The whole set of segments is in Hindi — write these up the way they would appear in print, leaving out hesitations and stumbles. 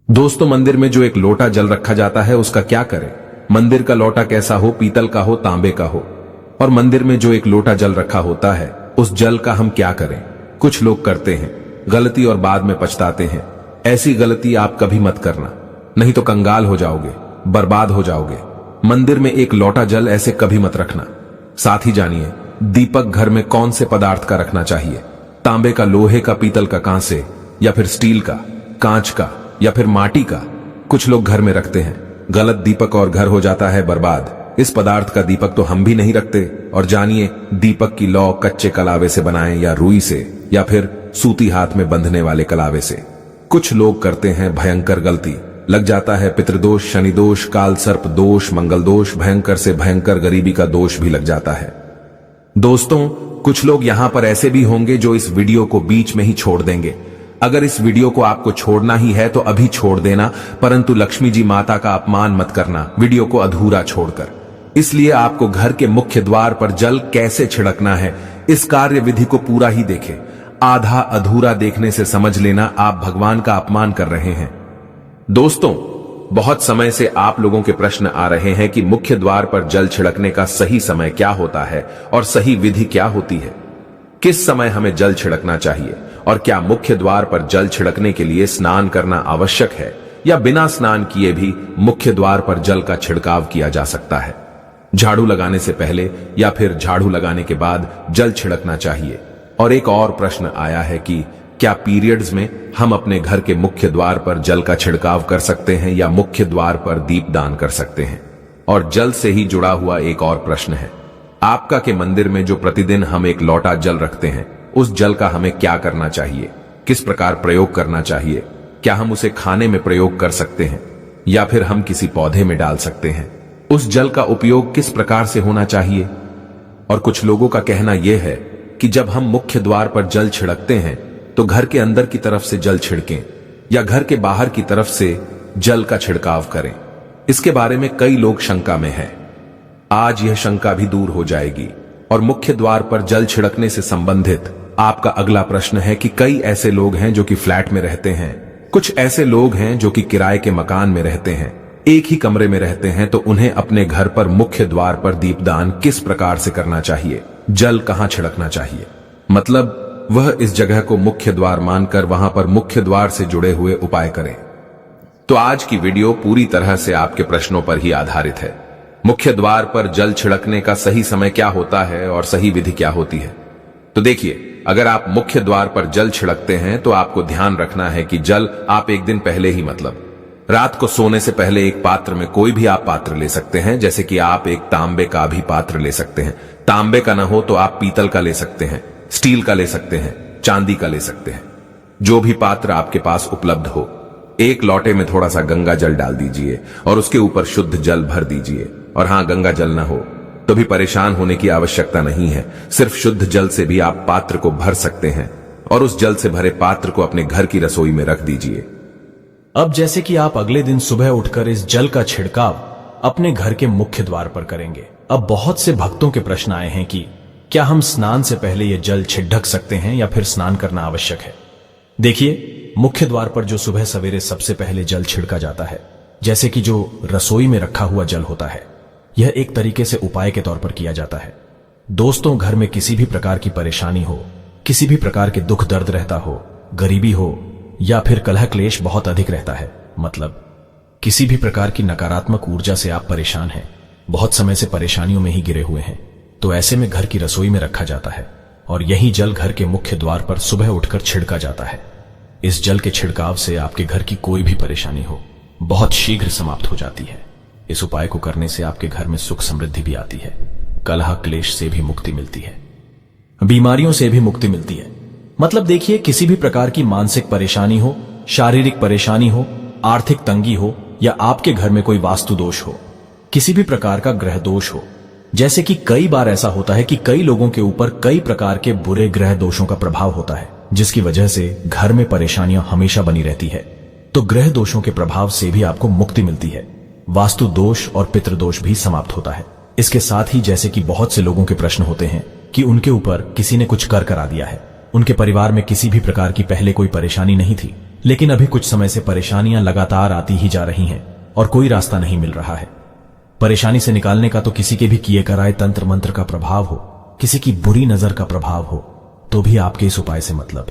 दोस्तों, मंदिर में जो एक लोटा जल रखा जाता है उसका क्या करें? मंदिर का लोटा कैसा हो, पीतल का हो, तांबे का हो? और मंदिर में जो एक लोटा जल रखा होता है उस जल का हम क्या करें? कुछ लोग करते हैं गलती और बाद में पछताते हैं। ऐसी गलती आप कभी मत करना, नहीं तो कंगाल हो जाओगे, बर्बाद हो जाओगे। मंदिर में एक लोटा जल ऐसे कभी मत रखना। साथ ही जानिए दीपक घर में कौन से पदार्थ का रखना चाहिए। तांबे का, लोहे का, पीतल का, कांसे या फिर स्टील का, कांच का या फिर माटी का। कुछ लोग घर में रखते हैं गलत दीपक और घर हो जाता है बर्बाद। इस पदार्थ का दीपक तो हम भी नहीं रखते। और जानिए दीपक की लौ कच्चे कलावे से बनाएं या रुई से या फिर सूती हाथ में बंधने वाले कलावे से। कुछ लोग करते हैं भयंकर गलती, लग जाता है पितृदोष, शनि दोष, काल सर्प दोष, मंगल दोष, भयंकर से भयंकर गरीबी का दोष भी लग जाता है। दोस्तों, कुछ लोग यहां पर ऐसे भी होंगे जो इस वीडियो को बीच में ही छोड़ देंगे। अगर इस वीडियो को आपको छोड़ना ही है तो अभी छोड़ देना, परंतु लक्ष्मी जी माता का अपमान मत करना वीडियो को अधूरा छोड़कर। इसलिए आपको घर के मुख्य द्वार पर जल कैसे छिड़कना है इस कार्य विधि को पूरा ही देखें। आधा अधूरा देखने से समझ लेना आप भगवान का अपमान कर रहे हैं। दोस्तों, बहुत समय से आप लोगों के प्रश्न आ रहे हैं कि मुख्य द्वार पर जल छिड़कने का सही समय क्या होता है और सही विधि क्या होती है। किस समय हमें जल छिड़कना चाहिए और क्या मुख्य द्वार पर जल छिड़कने के लिए स्नान करना आवश्यक है या बिना स्नान किए भी मुख्य द्वार पर जल का छिड़काव किया जा सकता है? झाड़ू लगाने से पहले या फिर झाड़ू लगाने के बाद जल छिड़कना चाहिए। और एक और प्रश्न आया है कि क्या पीरियड्स में हम अपने घर के मुख्य द्वार पर जल का छिड़काव कर सकते हैं या मुख्य द्वार पर दीपदान कर सकते हैं? और जल से ही जुड़ा हुआ एक और प्रश्न है आपका के मंदिर में जो प्रतिदिन हम एक लोटा जल रखते हैं उस जल का हमें क्या करना चाहिए, किस प्रकार प्रयोग करना चाहिए? क्या हम उसे खाने में प्रयोग कर सकते हैं या फिर हम किसी पौधे में डाल सकते हैं? उस जल का उपयोग किस प्रकार से होना चाहिए? और कुछ लोगों का कहना यह है कि जब हम मुख्य द्वार पर जल छिड़कते हैं तो घर के अंदर की तरफ से जल छिड़कें या घर के बाहर की तरफ से जल का छिड़काव करें। इसके बारे में कई लोग शंका में हैं। आज यह शंका भी दूर हो जाएगी। और मुख्य द्वार पर जल छिड़कने से संबंधित आपका अगला प्रश्न है कि कई ऐसे लोग हैं जो कि फ्लैट में रहते हैं, कुछ ऐसे लोग हैं जो कि किराए के मकान में रहते हैं, एक ही कमरे में रहते हैं, तो उन्हें अपने घर पर मुख्य द्वार पर दीपदान किस प्रकार से करना चाहिए, जल कहां छिड़कना चाहिए? मतलब वह इस जगह को मुख्य द्वार मानकर वहां पर मुख्य द्वार से जुड़े हुए उपाय करें। तो आज की वीडियो पूरी तरह से आपके प्रश्नों पर ही आधारित है। मुख्य द्वार पर जल छिड़कने का सही समय क्या होता है और सही विधि क्या होती है? तो देखिए, अगर आप मुख्य द्वार पर जल छिड़कते हैं तो आपको ध्यान रखना है कि जल आप एक दिन पहले ही, मतलब रात को सोने से पहले एक पात्र में, कोई भी आप पात्र ले सकते हैं, जैसे कि आप एक तांबे का भी पात्र ले सकते हैं। तांबे का ना हो तो आप पीतल का ले सकते हैं, स्टील का ले सकते हैं, चांदी का ले सकते हैं, जो भी पात्र आपके पास उपलब्ध हो। एक लोटे में थोड़ा सा गंगा जल डाल दीजिए और उसके ऊपर शुद्ध जल भर दीजिए। और हां, गंगा जल ना हो तो भी परेशान होने की आवश्यकता नहीं है। सिर्फ शुद्ध जल से भी आप पात्र को भर सकते हैं और उस जल से भरे पात्र को अपने घर की रसोई में रख दीजिए। अब जैसे कि आप अगले दिन सुबह उठकर इस जल का छिड़काव अपने घर के मुख्य द्वार पर करेंगे। अब बहुत से भक्तों के प्रश्न आए हैं कि क्या हम स्नान से पहले यह जल छिड़क सकते हैं या फिर स्नान करना आवश्यक है? देखिए, मुख्य द्वार पर जो सुबह सवेरे सबसे पहले जल छिड़का जाता है, जैसे कि जो रसोई में रखा हुआ जल होता है, यह एक तरीके से उपाय के तौर पर किया जाता है। दोस्तों, घर में किसी भी प्रकार की परेशानी हो, किसी भी प्रकार के दुख दर्द रहता हो, गरीबी हो या फिर कलह क्लेश बहुत अधिक रहता है, मतलब किसी भी प्रकार की नकारात्मक ऊर्जा से आप परेशान हैं, बहुत समय से परेशानियों में ही गिरे हुए हैं, तो ऐसे में घर की रसोई में रखा जाता है और यही जल घर के मुख्य द्वार पर सुबह उठकर छिड़का जाता है। इस जल के छिड़काव से आपके घर की कोई भी परेशानी हो बहुत शीघ्र समाप्त हो जाती है। इस उपाय को करने से आपके घर में सुख समृद्धि भी आती है, कलह क्लेश से भी मुक्ति मिलती है, बीमारियों से भी मुक्ति मिलती है। मतलब देखिए, किसी भी प्रकार की मानसिक परेशानी हो, शारीरिक परेशानी हो, आर्थिक तंगी हो या आपके घर में कोई वास्तु दोष हो, किसी भी प्रकार का ग्रह दोष हो, जैसे कि कई बार ऐसा होता है कि कई लोगों के ऊपर कई प्रकार के बुरे ग्रह दोषों का प्रभाव होता है, जिसकी वजह से घर में परेशानियां हमेशा बनी रहती है। तो ग्रह दोषों के प्रभाव से भी आपको मुक्ति मिलती है, वास्तु दोष और पितृदोष भी समाप्त होता है। इसके साथ ही जैसे कि बहुत से लोगों के प्रश्न होते हैं कि उनके ऊपर किसी ने कुछ कर करा दिया है, उनके परिवार में किसी भी प्रकार की पहले कोई परेशानी नहीं थी, लेकिन अभी कुछ समय से परेशानियां लगातार आती ही जा रही हैं और कोई रास्ता नहीं मिल रहा है। परेशानी से निकालने का तो किसी के भी किए कराए तंत्र मंत्र का प्रभाव हो, किसी की बुरी नजर का प्रभाव हो, तो भी आपके इस उपाय से मतलब।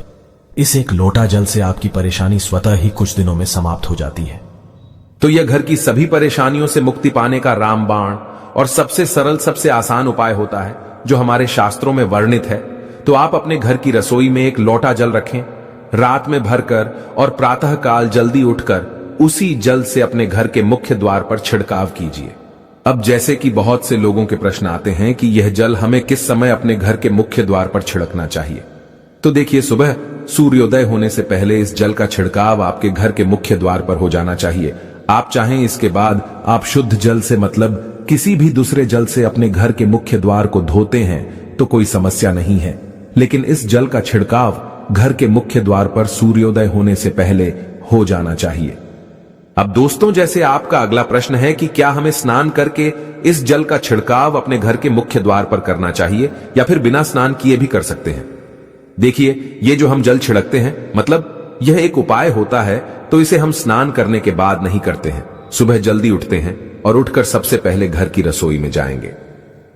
इस एक लोटा जल से आपकी परेशानी स्वतः ही कुछ दिनों में समाप्त हो जाती है। तो यह घर की सभी परेशानियों से मुक्ति पाने का रामबाण और सबसे सरल, सबसे आसान उपाय होता है जो हमारे शास्त्रों में वर्णित है। तो आप अपने घर की रसोई में एक लोटा जल रखें, रात में भरकर और प्रातः काल जल्दी उठकर उसी जल से अपने घर के मुख्य द्वार पर छिड़काव कीजिए। अब जैसे कि बहुत से लोगों के प्रश्न आते हैं कि यह जल हमें किस समय अपने घर के मुख्य द्वार पर छिड़कना चाहिए, तो देखिए, सुबह सूर्योदय होने से पहले इस जल का छिड़काव आपके घर के मुख्य द्वार पर हो जाना चाहिए। आप चाहें इसके बाद आप शुद्ध जल से मतलब किसी भी दूसरे जल से अपने घर के मुख्य द्वार को धोते हैं तो कोई समस्या नहीं है, लेकिन इस जल का छिड़काव घर के मुख्य द्वार पर सूर्योदय होने से पहले हो जाना चाहिए। अब दोस्तों, जैसे आपका अगला प्रश्न है कि क्या हमें स्नान करके इस जल का छिड़काव अपने घर के मुख्य द्वार पर करना चाहिए या फिर बिना स्नान किए भी कर सकते हैं। देखिए, ये जो हम जल छिड़कते हैं मतलब यह एक उपाय होता है, तो इसे हम स्नान करने के बाद नहीं करते हैं। सुबह जल्दी उठते हैं और उठकर सबसे पहले घर की रसोई में जाएंगे।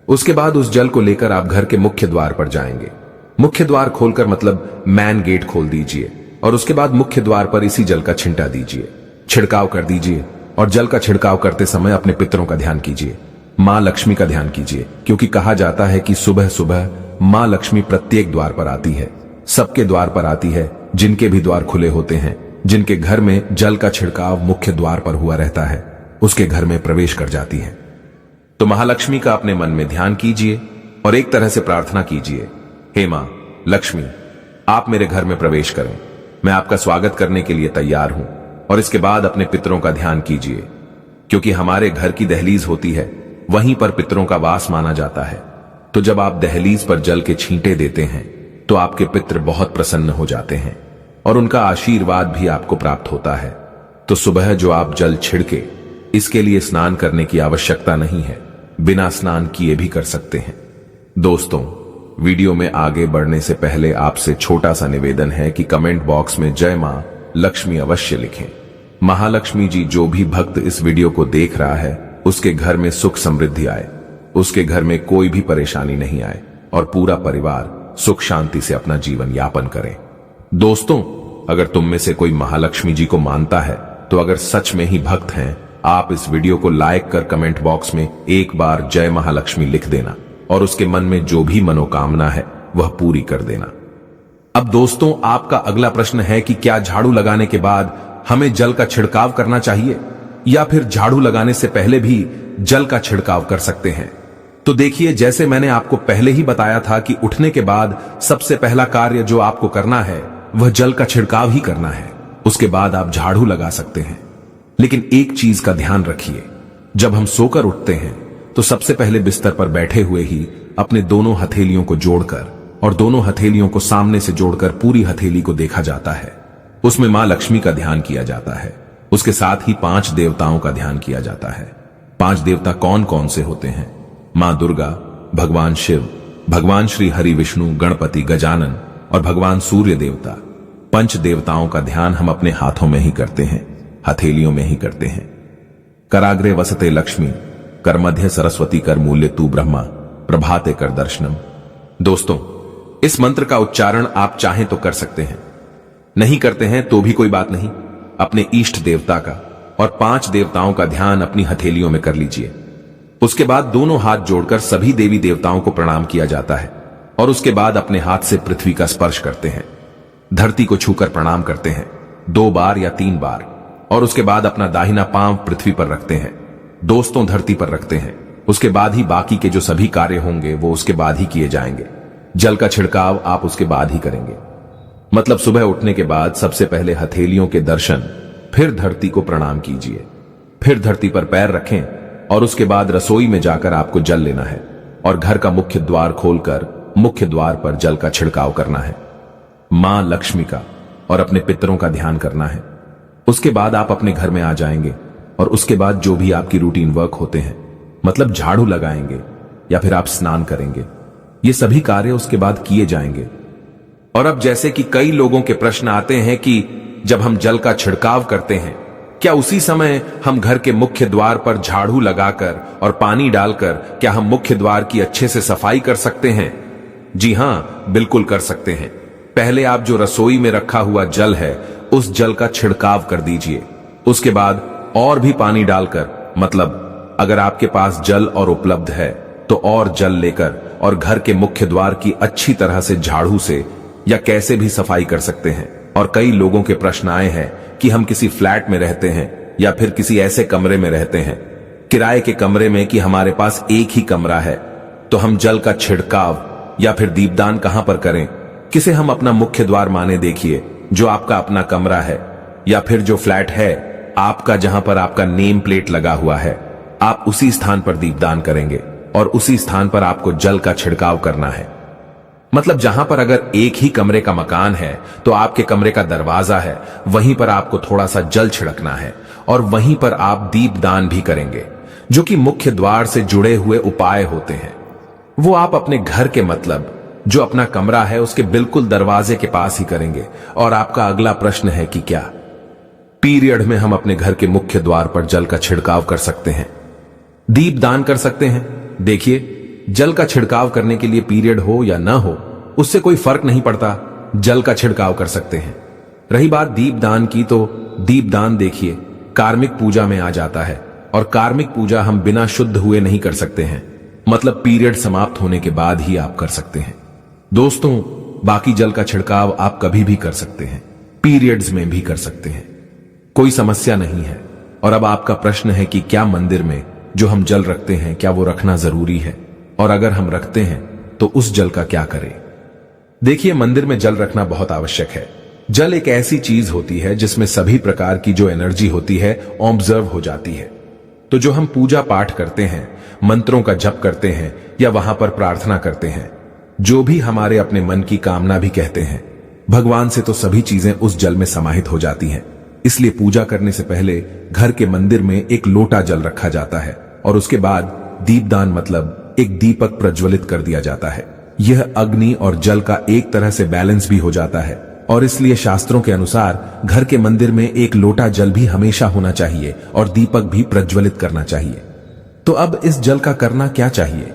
उसके बाद उस जल को लेकर आप घर के मुख्य द्वार पर जाएंगे। मुख्य द्वार खोलकर मतलब मैन गेट खोल दीजिए और उसके बाद मुख्य द्वार पर इसी जल का छिंटा दीजिए, छिड़काव कर दीजिए। और जल का छिड़काव करते समय अपने पितरों का ध्यान कीजिए, मां लक्ष्मी का ध्यान कीजिए, क्योंकि कहा जाता है कि सुबह सुबह मां लक्ष्मी प्रत्येक द्वार पर आती है, सबके द्वार पर आती है, जिनके भी द्वार खुले होते हैं, जिनके घर में जल का छिड़काव मुख्य द्वार पर हुआ रहता है, उसके घर में प्रवेश कर जाती है। तो महालक्ष्मी का अपने मन में ध्यान कीजिए और एक तरह से प्रार्थना कीजिए, हे मां लक्ष्मी, आप मेरे घर में प्रवेश करें, मैं आपका स्वागत करने के लिए तैयार हूं। और इसके बाद अपने पितरों का ध्यान कीजिए, क्योंकि हमारे घर की दहलीज होती है, वहीं पर पितरों का वास माना जाता है। तो जब आप दहलीज पर जल के छींटे देते हैं तो आपके पितर बहुत प्रसन्न हो जाते हैं और उनका आशीर्वाद भी आपको प्राप्त होता है। तो सुबह जो आप जल छिड़के, इसके लिए स्नान करने की आवश्यकता नहीं है, बिना स्नान किए भी कर सकते हैं। दोस्तों, वीडियो में आगे बढ़ने से पहले आपसे छोटा सा निवेदन है कि कमेंट बॉक्स में जय मां लक्ष्मी अवश्य लिखें। महालक्ष्मी जी, जो भी भक्त इस वीडियो को देख रहा है उसके घर में सुख समृद्धि आए, उसके घर में कोई भी परेशानी नहीं आए और पूरा परिवार सुख शांति से अपना जीवन यापन करे। दोस्तों, अगर तुम में से कोई महालक्ष्मी जी को मानता है तो अगर सच में ही भक्त हैं, आप इस वीडियो को लाइक कर कमेंट बॉक्स में एक बार जय महालक्ष्मी लिख देना और उसके मन में जो भी मनोकामना है वह पूरी कर देना। अब दोस्तों, आपका अगला प्रश्न है कि क्या झाड़ू लगाने के बाद हमें जल का छिड़काव करना चाहिए या फिर झाड़ू लगाने से पहले भी जल का छिड़काव कर सकते हैं। तो देखिए, जैसे मैंने आपको पहले ही बताया था कि उठने के बाद सबसे पहला कार्य जो आपको करना है वह जल का छिड़काव ही करना है। उसके बाद आप झाड़ू लगा सकते हैं, लेकिन एक चीज का ध्यान रखिए, जब हम सोकर उठते हैं तो सबसे पहले बिस्तर पर बैठे हुए ही अपने दोनों हथेलियों को जोड़कर और दोनों हथेलियों को सामने से जोड़कर पूरी हथेली को देखा जाता है। उसमें मां लक्ष्मी का ध्यान किया जाता है। उसके साथ ही 5 देवताओं का ध्यान किया जाता है। 5 देवता कौन कौन से होते हैं? मां दुर्गा, भगवान शिव, भगवान श्री हरि विष्णु, गणपति, गजानन और भगवान सूर्य देवता। 5 देवताओं का ध्यान हम अपने हाथों में ही करते हैं, हथेलियों में ही करते हैं। कराग्रे वसते लक्ष्मी, कर मध्य सरस्वती, कर मूल्य तू ब्रह्मा, प्रभाते कर दर्शनम। दोस्तों, इस मंत्र का उच्चारण आप चाहें तो कर सकते हैं, नहीं करते हैं तो भी कोई बात नहीं। अपने इष्ट देवता का और 5 देवताओं का ध्यान अपनी हथेलियों में कर लीजिए। उसके बाद दोनों हाथ जोड़कर सभी देवी देवताओं को प्रणाम किया जाता है और उसके बाद अपने हाथ से पृथ्वी का स्पर्श करते हैं, धरती को छूकर प्रणाम करते हैं 2 बार या 3 बार और उसके बाद अपना दाहिना पांव पृथ्वी पर रखते हैं, दोस्तों धरती पर रखते हैं। उसके बाद ही बाकी के जो सभी कार्य होंगे वो उसके बाद ही किए जाएंगे। जल का छिड़काव आप उसके बाद ही करेंगे। मतलब सुबह उठने के बाद सबसे पहले हथेलियों के दर्शन, फिर धरती को प्रणाम कीजिए, फिर धरती पर पैर रखें और उसके बाद रसोई में जाकर आपको जल लेना है और घर का मुख्य द्वार खोलकर मुख्य द्वार पर जल का छिड़काव करना है, मां लक्ष्मी का और अपने पितरों का ध्यान करना है। उसके बाद आप अपने घर में आ जाएंगे और उसके बाद जो भी आपकी रूटीन वर्क होते हैं, मतलब झाड़ू लगाएंगे या फिर आप स्नान करेंगे, ये सभी कार्य उसके बाद किए जाएंगे। और अब जैसे कि कई लोगों के प्रश्न आते हैं कि जब हम जल का छिड़काव करते हैं, क्या उसी समय हम घर के मुख्य द्वार पर झाड़ू लगाकर और पानी डालकर क्या हम मुख्य द्वार की अच्छे से सफाई कर सकते हैं? जी हां, बिल्कुल कर सकते हैं। पहले आप जो रसोई में रखा हुआ जल है उस जल का छिड़काव कर दीजिए। उसके बाद और भी पानी डालकर, मतलब अगर आपके पास जल और उपलब्ध है तो और जल लेकर और घर के मुख्य द्वार की अच्छी तरह से झाड़ू से या कैसे भी सफाई कर सकते हैं। और कई लोगों के प्रश्न आए हैं कि हम किसी फ्लैट में रहते हैं या फिर किसी ऐसे कमरे में रहते हैं, किराए के कमरे में, कि हमारे पास एक ही कमरा है, तो हम जल का छिड़काव या फिर दीपदान कहां पर करें? किसे हम अपना मुख्य द्वार माने देखिए, जो आपका अपना कमरा है या फिर जो फ्लैट है आपका, जहां पर आपका नेम प्लेट लगा हुआ है, आप उसी स्थान पर दीपदान करेंगे और उसी स्थान पर आपको जल का छिड़काव करना है। मतलब जहां पर अगर एक ही कमरे का मकान है तो आपके कमरे का दरवाजा है, वहीं पर आपको थोड़ा सा जल छिड़कना है और वहीं पर आप दीपदान भी करेंगे, जो कि मुख्य द्वार से जुड़े हुए उपाय होते हैं। वो आप अपने घर के, मतलब जो अपना कमरा है उसके बिल्कुल दरवाजे के पास ही करेंगे। और आपका अगला प्रश्न है कि क्या पीरियड में हम अपने घर के मुख्य द्वार पर जल का छिड़काव कर सकते हैं, दीपदान कर सकते हैं? देखिए, जल का छिड़काव करने के लिए पीरियड हो या ना हो उससे कोई फर्क नहीं पड़ता, जल का छिड़काव कर सकते हैं। रही बात दीपदान की, तो दीपदान देखिए कार्मिक पूजा में आ जाता है और कार्मिक पूजा हम बिना शुद्ध हुए नहीं कर सकते हैं, मतलब पीरियड समाप्त होने के बाद ही आप कर सकते हैं। दोस्तों, बाकी जल का छिड़काव आप कभी भी कर सकते हैं, पीरियड्स में भी कर सकते हैं, कोई समस्या नहीं है। और अब आपका प्रश्न है कि क्या मंदिर में जो हम जल रखते हैं क्या वो रखना जरूरी है, और अगर हम रखते हैं तो उस जल का क्या करें? देखिए, मंदिर में जल रखना बहुत आवश्यक है। जल एक ऐसी चीज होती है जिसमें सभी प्रकार की जो एनर्जी होती है ऑब्जर्व हो जाती है। तो जो हम पूजा पाठ करते हैं, मंत्रों का जप करते हैं या वहां पर प्रार्थना करते हैं, जो भी हमारे अपने मन की कामना भी कहते हैं, भगवान से तो सभी चीजें उस जल में समाहित हो जाती हैं। इसलिए पूजा करने से पहले घर के मंदिर में एक लोटा जल रखा जाता है और उसके बाद दीपदान, मतलब एक दीपक प्रज्वलित कर दिया जाता है। यह अग्नि और जल का एक तरह से बैलेंस भी हो जाता है और इसलिए शास्त्रों के अनुसार घर के मंदिर में एक लोटा जल भी हमेशा होना चाहिए और दीपक भी प्रज्वलित करना चाहिए। तो अब इस जल का करना क्या चाहिए?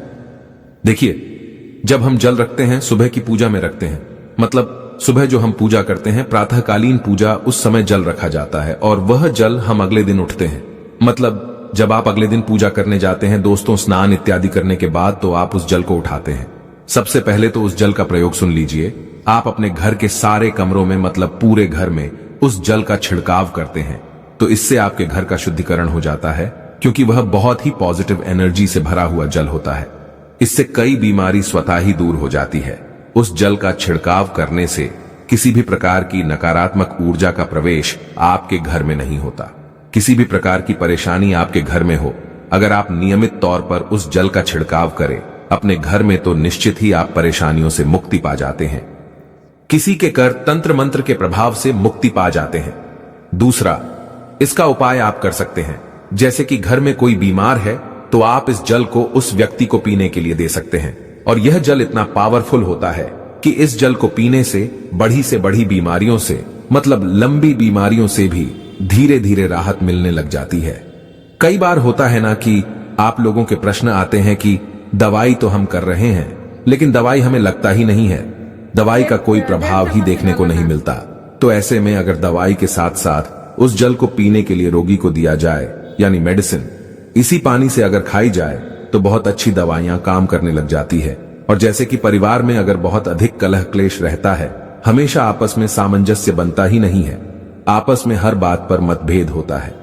देखिए, जब हम जल रखते हैं सुबह की पूजा में रखते हैं, मतलब सुबह जो हम पूजा करते हैं, प्रातःकालीन पूजा, उस समय जल रखा जाता है और वह जल हम अगले दिन उठते हैं, मतलब जब आप अगले दिन पूजा करने जाते हैं दोस्तों, स्नान इत्यादि करने के बाद, तो आप उस जल को उठाते हैं। सबसे पहले तो उस जल का प्रयोग सुन लीजिए। आप अपने घर के सारे कमरों में, मतलब पूरे घर में उस जल का छिड़काव करते हैं, तो इससे आपके घर का शुद्धिकरण हो जाता है, क्योंकि वह बहुत ही पॉजिटिव एनर्जी से भरा हुआ जल होता है। इससे कई बीमारी स्वतः ही दूर हो जाती है। उस जल का छिड़काव करने से किसी भी प्रकार की नकारात्मक ऊर्जा का प्रवेश आपके घर में नहीं होता। किसी भी प्रकार की परेशानी आपके घर में हो, अगर आप नियमित तौर पर उस जल का छिड़काव करें अपने घर में, तो निश्चित ही आप परेशानियों से मुक्ति पा जाते हैं। किसी के कर तंत्र मंत्र के प्रभाव से मुक्ति पा जाते हैं। दूसरा, इसका उपाय आप कर सकते हैं, जैसे कि घर में कोई बीमार है तो आप इस जल को उस व्यक्ति को पीने के लिए दे सकते हैं। और यह जल इतना पावरफुल होता है कि इस जल को पीने से बड़ी बीमारियों से, मतलब लंबी बीमारियों से भी धीरे धीरे राहत मिलने लग जाती है। कई बार होता है ना कि आप लोगों के प्रश्न आते हैं कि दवाई तो हम कर रहे हैं लेकिन दवाई हमें लगता ही नहीं है, दवाई का कोई प्रभाव ही देखने को नहीं मिलता। तो ऐसे में अगर दवाई के साथ साथ उस जल को पीने के लिए रोगी को दिया जाए, यानी मेडिसिन, इसी पानी से अगर खाई जाए तो बहुत अच्छी दवाइयां काम करने लग जाती है। और जैसे कि परिवार में अगर बहुत अधिक कलह क्लेश रहता है, हमेशा आपस में सामंजस्य बनता ही नहीं है, आपस में हर बात पर मतभेद होता है,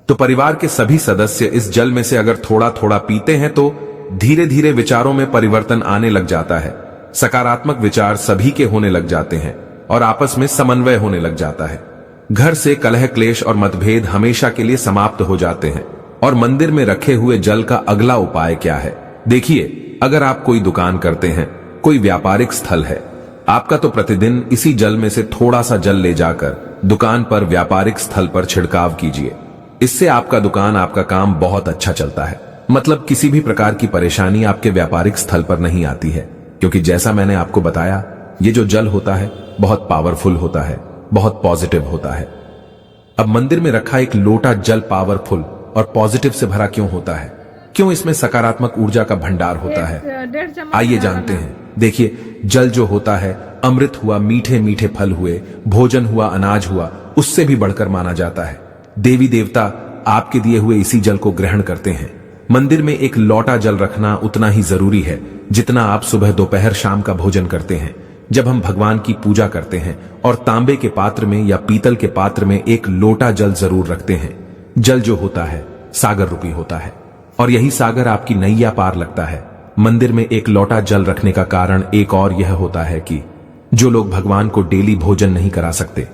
तो परिवार के सभी सदस्य इस जल में से अगर थोड़ा थोड़ा पीते हैं तो धीरे धीरे विचारों में परिवर्तन आने लग जाता है। सकारात्मक विचार सभी के होने लग जाते हैं और आपस में समन्वय होने लग जाता है। घर से कलह क्लेश और मतभेद हमेशा के लिए समाप्त हो जाते हैं। और मंदिर में रखे हुए जल का अगला उपाय क्या है? देखिए, अगर आप कोई दुकान करते हैं, कोई व्यापारिक स्थल है, आपका तो प्रतिदिन इसी जल में से थोड़ा सा जल ले जाकर दुकान पर, व्यापारिक स्थल पर छिड़काव कीजिए। इससे आपका दुकान, आपका काम बहुत अच्छा चलता है, मतलब किसी भी प्रकार की परेशानी आपके व्यापारिक स्थल पर नहीं आती है, क्योंकि जैसा मैंने आपको बताया, ये जो जल होता है बहुत पावरफुल होता है बहुत पॉजिटिव होता है। अब मंदिर में रखा एक लोटा जल पावरफुल और पॉजिटिव से भरा क्यों होता है? क्यों इसमें सकारात्मक ऊर्जा का भंडार होता है? आइए जानते हैं। देखिए, जल जो होता है अमृत हुआ, मीठे मीठे फल हुए, भोजन हुआ, अनाज हुआ, उससे भी बढ़कर माना जाता है। देवी देवता आपके दिए हुए इसी जल को ग्रहण करते हैं। मंदिर में एक लोटा जल रखना उतना ही जरूरी है जितना आप सुबह दोपहर शाम का भोजन करते हैं। जब हम भगवान की पूजा करते हैं और तांबे के पात्र में या पीतल के पात्र में एक लोटा जल जरूर रखते हैं। जल जो होता है सागर रूपी होता है और यही सागर आपकी नैया पार लगता है। मंदिर में एक लोटा जल रखने का कारण एक और यह होता है कि जो लोग भगवान को डेली भोजन नहीं करा सकते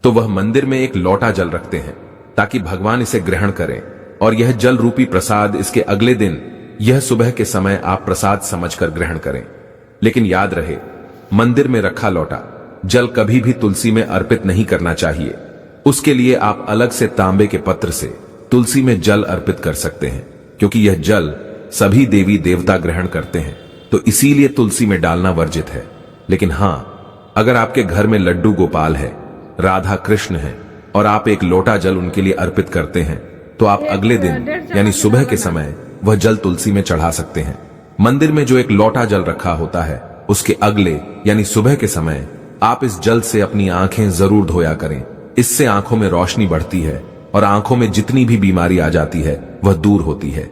तो वह मंदिर में एक लोटा जल रखते हैं ताकि भगवान इसे ग्रहण करें और यह जल रूपी प्रसाद इसके अगले दिन यह सुबह के समय आप प्रसाद समझकर ग्रहण करें। लेकिन याद रहे, मंदिर में रखा लोटा जल कभी भी तुलसी में अर्पित नहीं करना चाहिए। उसके लिए आप अलग से तांबे के पत्र से तुलसी में जल अर्पित कर सकते हैं, क्योंकि यह जल सभी देवी देवता ग्रहण करते हैं, तो इसीलिए तुलसी में डालना वर्जित है। लेकिन हां, अगर आपके घर में लड्डू गोपाल है, राधा कृष्ण है और आप एक लोटा जल उनके लिए अर्पित करते हैं तो आप अगले दिन यानी सुबह के समय वह जल तुलसी में चढ़ा सकते हैं। मंदिर में जो एक लोटा जल रखा होता है उसके अगले यानी सुबह के समय आप इस जल से अपनी आंखें जरूर धोया करें। इससे आंखों में रोशनी बढ़ती है और आंखों में जितनी भी बीमारी आ जाती है वह दूर होती है।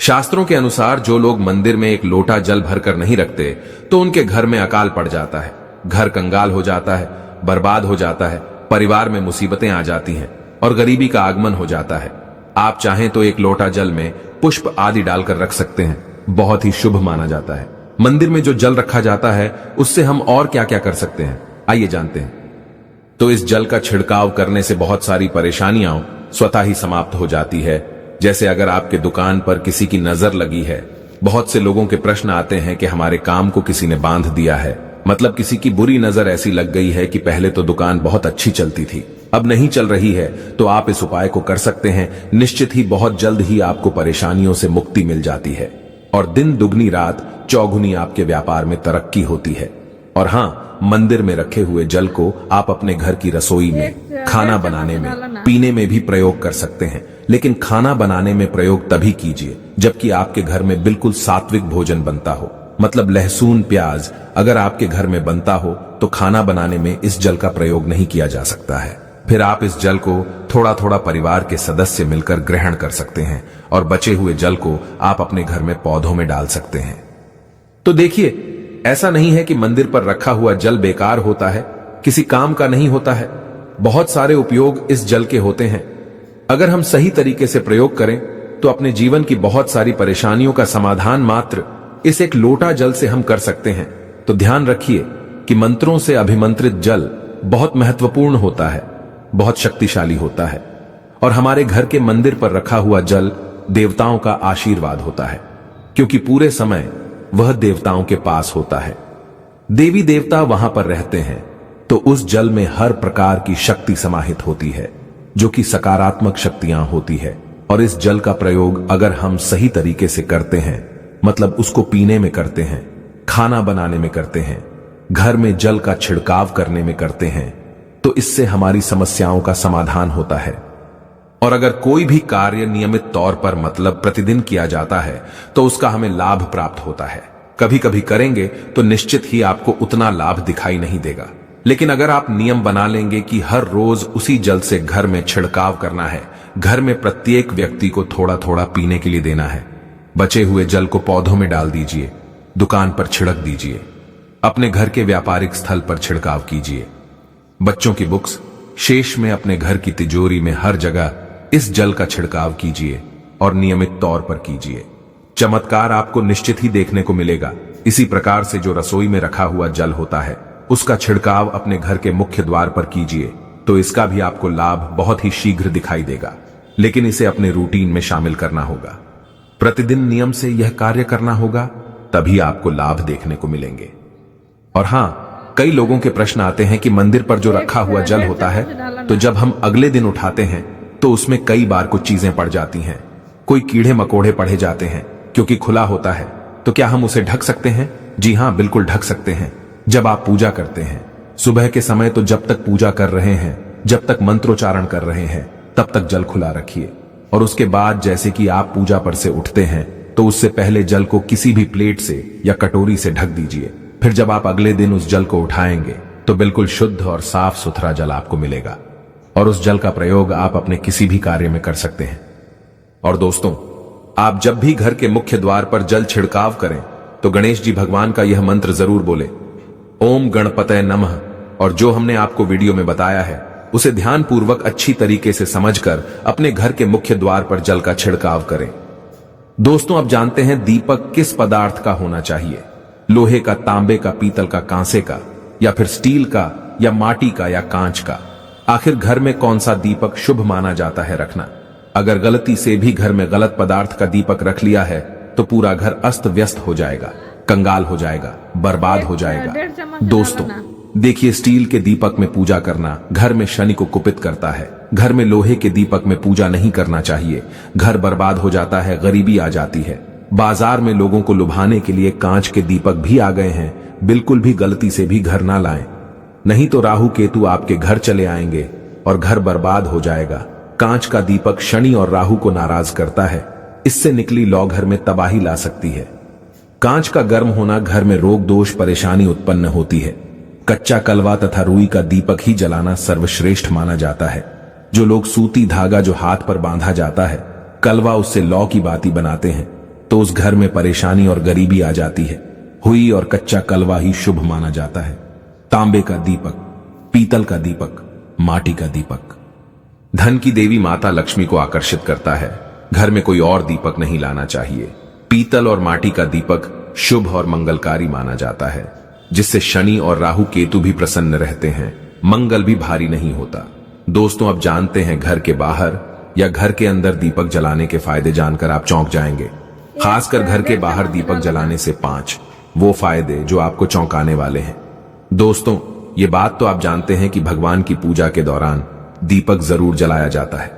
शास्त्रों के अनुसार जो लोग मंदिर में एक लोटा जल भरकर नहीं रखते तो उनके घर में अकाल पड़ जाता है, घर कंगाल हो जाता है, बर्बाद हो जाता है, परिवार में मुसीबतें आ जाती हैं और गरीबी का आगमन हो जाता है। आप चाहें तो एक लोटा जल में पुष्प आदि डालकर रख सकते हैं, बहुत ही शुभ माना जाता है। मंदिर में जो जल रखा जाता है उससे हम और क्या क्या कर सकते हैं, आइए जानते हैं। तो इस जल का छिड़काव करने से बहुत सारी परेशानियां स्वतः ही समाप्त हो जाती है। जैसे अगर आपके दुकान पर किसी की नजर लगी है, बहुत से लोगों के प्रश्न आते हैं कि हमारे काम को किसी ने बांध दिया है, मतलब किसी की बुरी नजर ऐसी लग गई है कि पहले तो दुकान बहुत अच्छी चलती थी, अब नहीं चल रही है, तो आप इस उपाय को कर सकते हैं। निश्चित ही बहुत जल्द ही आपको परेशानियों से मुक्ति मिल जाती है और दिन दुगनी रात चौगुनी आपके व्यापार में तरक्की होती है। और हां, मंदिर में रखे हुए जल को आप अपने घर की रसोई में, खाना बनाने में, पीने में भी प्रयोग कर सकते हैं। लेकिन खाना बनाने में प्रयोग तभी कीजिए जबकि आपके घर में बिल्कुल सात्विक भोजन बनता हो, मतलब लहसुन प्याज अगर आपके घर में बनता हो तो खाना बनाने में इस जल का प्रयोग नहीं किया जा सकता है। फिर आप इस जल को थोड़ा थोड़ा परिवार के सदस्य मिलकर ग्रहण कर सकते हैं और बचे हुए जल को आप अपने घर में पौधों में डाल सकते हैं। तो देखिए, ऐसा नहीं है कि मंदिर पर रखा हुआ जल बेकार होता है, किसी काम का नहीं होता है। बहुत सारे उपयोग इस जल के होते हैं। अगर हम सही तरीके से प्रयोग करें तो अपने जीवन की बहुत सारी परेशानियों का समाधान मात्र इस एक लोटा जल से हम कर सकते हैं। तो ध्यान रखिए कि मंत्रों से अभिमंत्रित जल बहुत महत्वपूर्ण होता है, बहुत शक्तिशाली होता है और हमारे घर के मंदिर पर रखा हुआ जल देवताओं का आशीर्वाद होता है, क्योंकि पूरे समय वह देवताओं के पास होता है। देवी देवता वहां पर रहते हैं तो उस जल में हर प्रकार की शक्ति समाहित होती है जो कि सकारात्मक शक्तियां होती है। और इस जल का प्रयोग अगर हम सही तरीके से करते हैं, मतलब उसको पीने में करते हैं, खाना बनाने में करते हैं, घर में जल का छिड़काव करने में करते हैं, तो इससे हमारी समस्याओं का समाधान होता है। और अगर कोई भी कार्य नियमित तौर पर मतलब प्रतिदिन किया जाता है तो उसका हमें लाभ प्राप्त होता है। कभी कभी करेंगे तो निश्चित ही आपको उतना लाभ दिखाई नहीं देगा, लेकिन अगर आप नियम बना लेंगे कि हर रोज उसी जल से घर में छिड़काव करना है, घर में प्रत्येक व्यक्ति को थोड़ा थोड़ा पीने के लिए देना है, बचे हुए जल को पौधों में डाल दीजिए, दुकान पर छिड़क दीजिए, अपने घर के व्यापारिक स्थल पर छिड़काव कीजिए, बच्चों की बुक्स शेष में अपने घर की तिजोरी में हर जगह इस जल का छिड़काव कीजिए और नियमित तौर पर कीजिए। चमत्कार आपको निश्चित ही देखने को मिलेगा। इसी प्रकार से जो रसोई में रखा हुआ जल होता है उसका छिड़काव अपने घर के मुख्य द्वार पर कीजिए, तो इसका भी आपको लाभ बहुत ही शीघ्र दिखाई देगा। लेकिन इसे अपने रूटीन में शामिल करना होगा, प्रतिदिन नियम से यह कार्य करना होगा, तभी आपको लाभ देखने को मिलेंगे। और हां, कई लोगों के प्रश्न आते हैं कि मंदिर पर जो रखा हुआ जल होता है तो जब हम अगले दिन उठाते हैं तो उसमें कई बार कुछ चीजें पड़ जाती हैं, कोई कीड़े मकोड़े पड़े जाते हैं क्योंकि खुला होता है। तो क्या हम उसे ढक सकते हैं? जी हां, बिल्कुल ढक सकते हैं। जब आप पूजा करते हैं सुबह के समय तो जब तक पूजा कर रहे हैं, जब तक मंत्रोच्चारण कर रहे हैं, तब तक जल खुला रखिए। और उसके बाद जैसे कि आप पूजा पर से उठते हैं तो उससे पहले जल को किसी भी प्लेट से या कटोरी से ढक दीजिए। फिर जब आप अगले दिन उस जल को उठाएंगे तो बिल्कुल शुद्ध और साफ सुथरा जल आपको मिलेगा और उस जल का प्रयोग आप अपने किसी भी कार्य में कर सकते हैं। और दोस्तों, आप जब भी घर के मुख्य द्वार पर जल छिड़काव करें तो गणेश जी भगवान का यह मंत्र जरूर बोले, ओम गणपतये नमः। और जो हमने आपको वीडियो में बताया है उसे ध्यानपूर्वक अच्छी तरीके से समझकर अपने घर के मुख्य द्वार पर जल का छिड़काव करें। दोस्तों, अब जानते हैं दीपक किस पदार्थ का होना चाहिए, लोहे का, तांबे का, पीतल का, कांसे का, या फिर स्टील का, या माटी का, या कांच का। आखिर घर में कौन सा दीपक शुभ माना जाता है रखना? अगर गलती से भी घर में गलत पदार्थ का दीपक रख लिया है तो पूरा घर अस्त व्यस्त हो जाएगा, कंगाल हो जाएगा, बर्बाद हो जाएगा। दोस्तों देखिए, स्टील के दीपक में पूजा करना घर में शनि को कुपित करता है। घर में लोहे के दीपक में पूजा नहीं करना चाहिए, घर बर्बाद हो जाता है, गरीबी आ जाती है। बाजार में लोगों को लुभाने के लिए कांच के दीपक भी आ गए हैं, बिल्कुल भी गलती से भी घर ना लाएं, नहीं तो राहु केतु आपके घर चले आएंगे और घर बर्बाद हो जाएगा। कांच का दीपक शनि और राहु को नाराज करता है, इससे निकली लौ घर में तबाही ला सकती है। कांच का गर्म होना घर में रोग दोष परेशानी उत्पन्न होती है। कच्चा कलवा तथा रुई का दीपक ही जलाना सर्वश्रेष्ठ माना जाता है। जो लोग सूती धागा जो हाथ पर बांधा जाता है, कलवा उससे लौ की बाती बनाते हैं तो उस घर में परेशानी और गरीबी आ जाती है। हुई और कच्चा कलवा ही शुभ माना जाता है। तांबे का दीपक, पीतल का दीपक, माटी का दीपक धन की देवी माता लक्ष्मी को आकर्षित करता है। घर में कोई और दीपक नहीं लाना चाहिए। पीतल और माटी का दीपक शुभ और मंगलकारी माना जाता है, जिससे शनि और राहु केतु भी प्रसन्न रहते हैं, मंगल भी भारी नहीं होता। दोस्तों, अब जानते हैं घर के बाहर या घर के अंदर दीपक जलाने के फायदे जानकर आप चौंक जाएंगे। खासकर घर के बाहर दीपक जलाने से 5 वो फायदे जो आपको चौंकाने वाले हैं। दोस्तों, ये बात तो आप जानते हैं कि भगवान की पूजा के दौरान दीपक जरूर जलाया जाता है।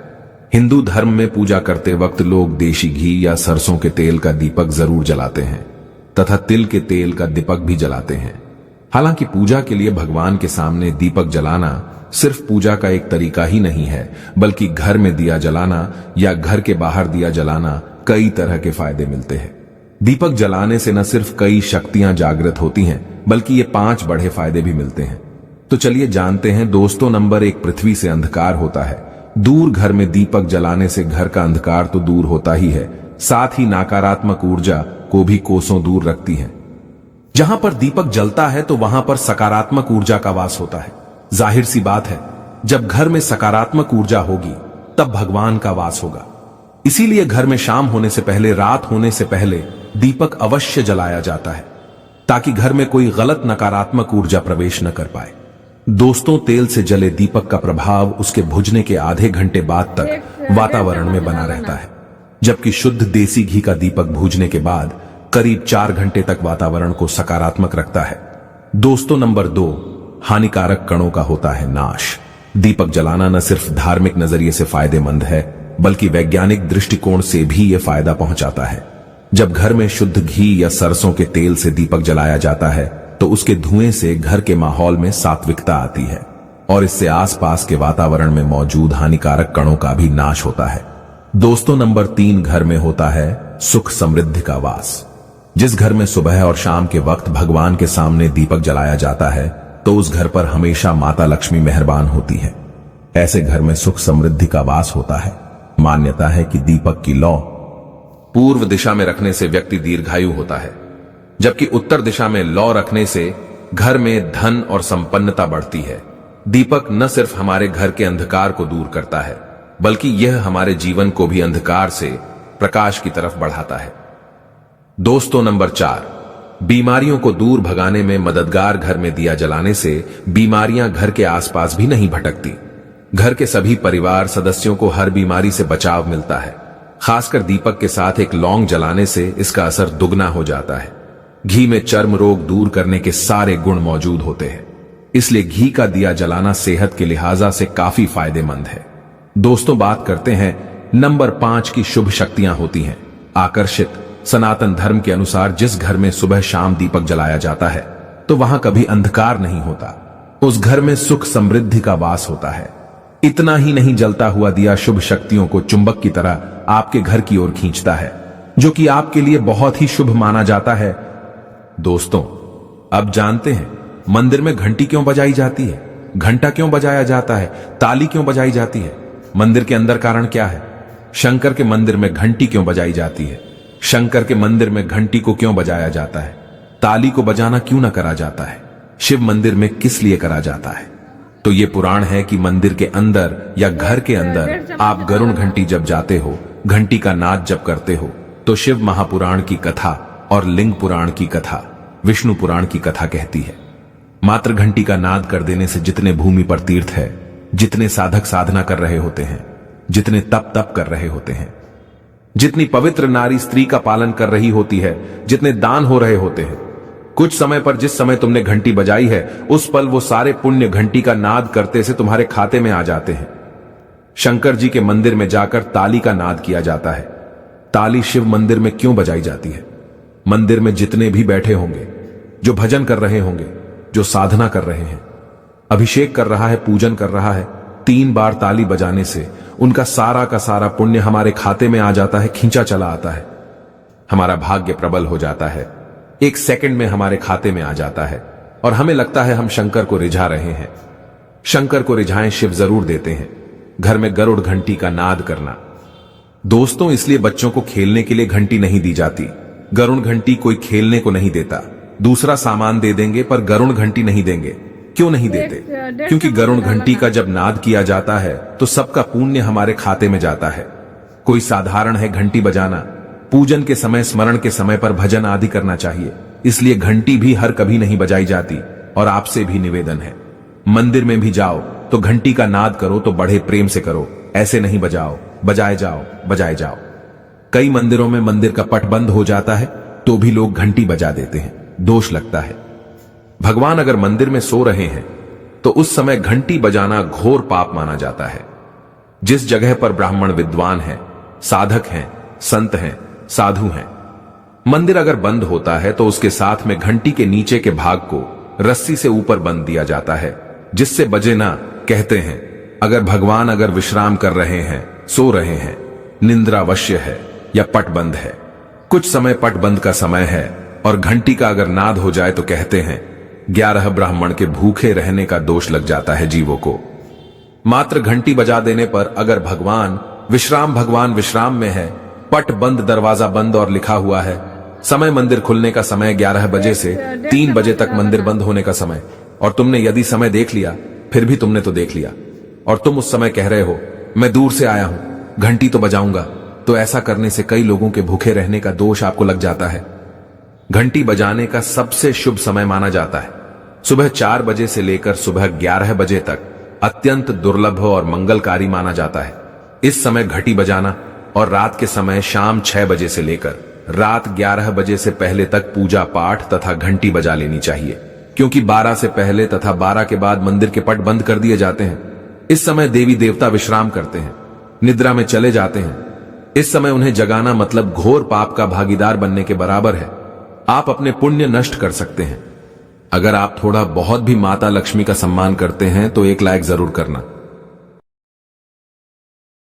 हिंदू धर्म में पूजा करते वक्त लोग देशी घी या सरसों के तेल का दीपक जरूर जलाते हैं तथा तिल के तेल का दीपक भी जलाते हैं। हालांकि पूजा के लिए भगवान के सामने दीपक जलाना सिर्फ पूजा का एक तरीका ही नहीं है, बल्कि घर में दिया जलाना या घर के बाहर दिया जलाना कई तरह के फायदे मिलते हैं। दीपक जलाने से न सिर्फ कई शक्तियां जागृत होती हैं, बल्कि ये 5 बड़े फायदे भी मिलते हैं। तो चलिए जानते हैं दोस्तों। नंबर 1, पृथ्वी से अंधकार होता है। दूर घर में दीपक जलाने से घर का अंधकार तो दूर होता ही है, साथ ही नकारात्मक ऊर्जा को भी कोसों दूर रखती है। जहां पर दीपक जलता है तो वहां पर सकारात्मक ऊर्जा का वास होता है। जाहिर सी बात है, जब घर में सकारात्मक ऊर्जा होगी तब भगवान का वास होगा। इसीलिए घर में शाम होने से पहले, रात होने से पहले दीपक अवश्य जलाया जाता है, ताकि घर में कोई गलत नकारात्मक ऊर्जा प्रवेश न कर पाए। दोस्तों, तेल से जले दीपक का प्रभाव उसके बुझने के आधे घंटे बाद तक वातावरण में बना रहता है, जबकि शुद्ध देसी घी का दीपक भूजने के बाद करीब 4 घंटे तक वातावरण को सकारात्मक रखता है। दोस्तों, नंबर 2, हानिकारक कणों का होता है नाश। दीपक जलाना न सिर्फ धार्मिक नजरिए से फायदेमंद है, बल्कि वैज्ञानिक दृष्टिकोण से भी यह फायदा पहुंचाता है। जब घर में शुद्ध घी या सरसों के तेल से दीपक जलाया जाता है तो उसके धुएं से घर के माहौल में सात्विकता आती है और इससे आसपास के वातावरण में मौजूद हानिकारक कणों का भी नाश होता है। दोस्तों, नंबर 3, घर में होता है सुख समृद्धि का वास। जिस घर में सुबह और शाम के वक्त भगवान के सामने दीपक जलाया जाता है तो उस घर पर हमेशा माता लक्ष्मी मेहरबान होती है। ऐसे घर में सुख समृद्धि का वास होता है। मान्यता है कि दीपक की लौ पूर्व दिशा में रखने से व्यक्ति दीर्घायु होता है, जबकि उत्तर दिशा में लौ रखने से घर में धन और संपन्नता बढ़ती है। दीपक न सिर्फ हमारे घर के अंधकार को दूर करता है, बल्कि यह हमारे जीवन को भी अंधकार से प्रकाश की तरफ बढ़ाता है। दोस्तों, नंबर 4, बीमारियों को दूर भगाने में मददगार। घर में दिया जलाने से बीमारियां घर के आसपास भी नहीं भटकती। घर के सभी परिवार सदस्यों को हर बीमारी से बचाव मिलता है। खासकर दीपक के साथ एक लौंग जलाने से इसका असर दुगना हो जाता है। घी में चर्म रोग दूर करने के सारे गुण मौजूद होते हैं, इसलिए घी का दिया जलाना सेहत के लिहाजा से काफी फायदेमंद है। दोस्तों, बात करते हैं नंबर 5 की शुभ शक्तियां होती हैं आकर्षित। सनातन धर्म के अनुसार जिस घर में सुबह शाम दीपक जलाया जाता है तो वहां कभी अंधकार नहीं होता। उस घर में सुख समृद्धि का वास होता है। इतना ही नहीं, जलता हुआ दिया शुभ शक्तियों को चुंबक की तरह आपके घर की ओर खींचता है, जो कि आपके लिए बहुत ही शुभ माना जाता है। दोस्तों, अब जानते हैं मंदिर में घंटी क्यों बजाई जाती है, घंटा क्यों बजाया जाता है, ताली क्यों बजाई जाती है। मंदिर के अंदर कारण क्या है? शंकर के मंदिर में घंटी क्यों बजाई जाती है? शंकर के मंदिर में घंटी को क्यों बजाया जाता है? ताली को बजाना क्यों ना करा जाता है? शिव मंदिर में किस लिए करा जाता है? तो ये पुराण है कि मंदिर के अंदर या घर के अंदर आप गरुड़ घंटी जब जाते हो, घंटी का नाद जब करते हो, तो शिव महापुराण की कथा और लिंग पुराण की कथा, विष्णु पुराण की कथा कहती है। मात्र घंटी का नाद कर देने से जितने भूमि पर तीर्थ है, जितने साधक साधना कर रहे होते हैं, जितने तप कर रहे होते हैं, जितनी पवित्र नारी स्त्री का पालन कर रही होती है, जितने दान हो रहे होते हैं, कुछ समय पर जिस समय तुमने घंटी बजाई है, उस पल वो सारे पुण्य घंटी का नाद करते से तुम्हारे खाते में आ जाते हैं। शंकर जी के मंदिर में जाकर ताली का नाद किया जाता है। ताली शिव मंदिर में क्यों बजाई जाती है? मंदिर में जितने भी बैठे होंगे, जो भजन कर रहे होंगे, जो साधना कर रहे हैं, अभिषेक कर रहा है, पूजन कर रहा है, 3 बार ताली बजाने से उनका सारा का सारा पुण्य हमारे खाते में आ जाता है, खींचा चला आता है। हमारा भाग्य प्रबल हो जाता है, 1 सेकंड में हमारे खाते में आ जाता है और हमें लगता है हम शंकर को रिझा रहे हैं। शंकर को रिझाएं शिव जरूर देते हैं। घर में गरुड़ घंटी का नाद करना। दोस्तों, इसलिए बच्चों को खेलने के लिए घंटी नहीं दी जाती। गरुड़ घंटी कोई खेलने को नहीं देता। दूसरा सामान दे देंगे पर गरुड़ घंटी नहीं देंगे। क्यों नहीं देते? क्योंकि गरुड़ घंटी का जब नाद किया जाता है तो सबका पुण्य हमारे खाते में जाता है। कोई साधारण है घंटी बजाना, पूजन के समय, स्मरण के समय पर भजन आदि करना चाहिए। इसलिए घंटी भी हर कभी नहीं बजाई जाती। और आपसे भी निवेदन है, मंदिर में भी जाओ तो घंटी का नाद करो तो बड़े प्रेम से करो, ऐसे नहीं बजाओ, बजाए जाओ, बजाए जाओ। कई मंदिरों में मंदिर का पट बंद हो जाता है तो भी लोग घंटी बजा देते हैं, दोष लगता है। भगवान अगर मंदिर में सो रहे हैं तो उस समय घंटी बजाना घोर पाप माना जाता है। जिस जगह पर ब्राह्मण विद्वान हैं, साधक हैं, संत हैं, साधु हैं, मंदिर अगर बंद होता है तो उसके साथ में घंटी के नीचे के भाग को रस्सी से ऊपर बंद दिया जाता है, जिससे बजे ना। कहते हैं अगर भगवान अगर विश्राम कर रहे हैं, सो रहे हैं, निंद्रा अवश्य है या पट बंद है, कुछ समय पट बंद का समय है और घंटी का अगर नाद हो जाए तो कहते हैं 11 ब्राह्मण के भूखे रहने का दोष लग जाता है जीवों को। मात्र घंटी बजा देने पर अगर भगवान विश्राम में है, पट बंद, दरवाजा बंद और लिखा हुआ है समय मंदिर खुलने का समय 11 बजे से 3 बजे तक मंदिर बंद होने का समय, और तुमने यदि समय देख लिया, फिर भी तुमने तो देख लिया और तुम उस समय कह रहे हो मैं दूर से आया हूं, घंटी तो बजाऊंगा, तो ऐसा करने से कई लोगों के भूखे रहने का दोष आपको लग जाता है। घंटी बजाने का सबसे शुभ समय माना जाता है सुबह 4 बजे से लेकर सुबह 11 बजे तक अत्यंत दुर्लभ और मंगलकारी माना जाता है। इस समय घंटी बजाना और रात के समय शाम 6 बजे से लेकर रात 11 बजे से पहले तक पूजा पाठ तथा घंटी बजा लेनी चाहिए, क्योंकि 12 से पहले तथा 12 के बाद मंदिर के पट बंद कर दिए जाते हैं। इस समय देवी देवता विश्राम करते हैं, निद्रा में चले जाते हैं। इस समय उन्हें जगाना मतलब घोर पाप का भागीदार बनने के बराबर है। आप अपने पुण्य नष्ट कर सकते हैं। अगर आप थोड़ा बहुत भी माता लक्ष्मी का सम्मान करते हैं तो एक लाइक जरूर करना।